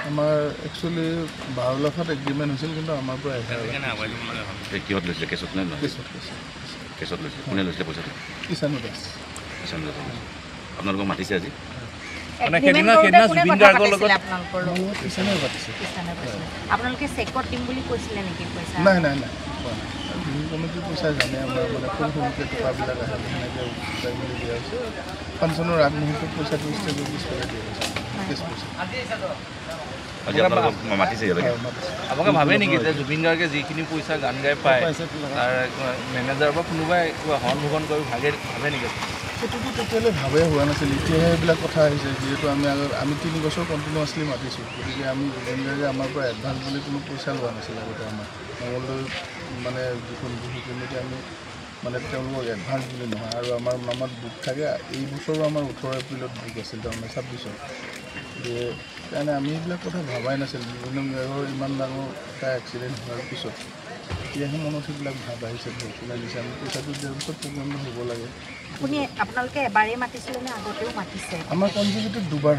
আমাৰ একচুৱেলি 12 লাখত এগ্ৰিমেণ্ট হৈছিল কিন্তু আমাৰ পৰা 11 লাখ কিহত লৈছিলে কেছত নে নহয় কেছত লৈছিলে কোনে লৈছিলে পইচাটো কিষাণু দাস আপোনালোকক মাতিছে আজি মানে সেইদিনা জুবিন গাৰ্গৰ লগত কিষাণে পাতিছে আপোনালোকে চেকত দিম বুলি কৈছিলে নেকি পইচা নাই বিহু কমিটিৰ পইচা জানে আমাৰ মানে সৰু সৰুকৈ টকাবিলাক আহে সেনেকৈ উঠাই মেলি দিয়া হৈছে ফাংচনৰ আগমুহূৰ্তত পইচাটো ষ্টেজৰ পিছফালে দিয়া হৈছে কেছ পইচা আজি আপোনালোকক মাতিছে ইয়ালৈকে আপোনালোকে ভাবে নেকি যে জুবিন গাৰ্গে যিখিনি পইচা গান গাই পায় তাৰ মেনেজাৰৰ পৰা কোনোবাই হৰণ ভোগন কৰি ভাবে নেকি সেইটোতো তেতিয়ালৈ ভাবেই হোৱা নাছিল এতিয়াহে এইবিলাক কথা আহিছে যিহেতু আমি 3 বছৰ কণ্টিনিউৱাছলি মাতিছোঁ গতিকে আমি জুবিন গাৰ্গে আমাৰ পৰা এডভান্স বুলি কোনো পইচা লোৱা নাছিল আগতে আমাৰ মঙলদৈ মানে যিখন বিহু কমিটি আমি মানে তেওঁলোকক এডভান্স বুলি নহয় আৰু আমাৰ নামত বুক থাকে এই বছৰো আমাৰ 18 এপ্ৰিলত বুক আছিল তাৰমানে 26 সেইকাৰণে আমি এইবিলাক কথা ভাবাই নাছিল জুবিন গাৰ্গৰ ইমান ডাঙৰ এটা এক্সিডেণ্ট হোৱাৰ পিছত এতিয়াহে মনত সেইবিলাক ভাব আহিছে কোনে দিছে আমি পইচাটো দিয়াৰ পিছত প্ৰগ্ৰামটো হ'ব লাগে আপোনালোকে এবাৰেই মাতিছিলে নে আগতেও মাতিছে আমাৰ কনজিকিউটিভ দুবাৰ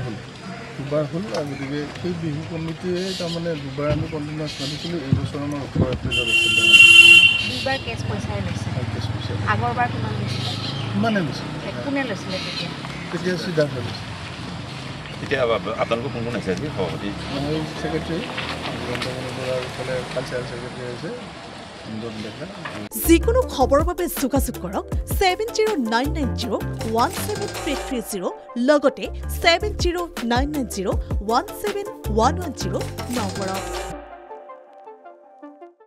হ'ল আৰু গতিকে সেই বিহু কমিটিয়ে তাৰমানে দুবাৰ আমি কণ্টিনিউৱাছ মাতিছিলোঁ এই বছৰ আমাৰ 18 এপ্ৰিলত আছিল দুবাৰ কেছ পইচাই লৈছে কেছ পইচা আগৰবাৰ কিমান লৈছিলে কিমানে লৈছিল কোনে লৈছিলে তেতিয়া চিধা লৈছে এতিয়া আপোনালোকক কোন আছে আজি সভাপতি মই ছেক্ৰেটাৰী ইফালে কালচাৰেল ছেক্ৰেটাৰী আছে যিকোনো খবৰৰ বাবে যোগাযোগ কৰক 7099017330 লগতে 7099017110 নম্বৰত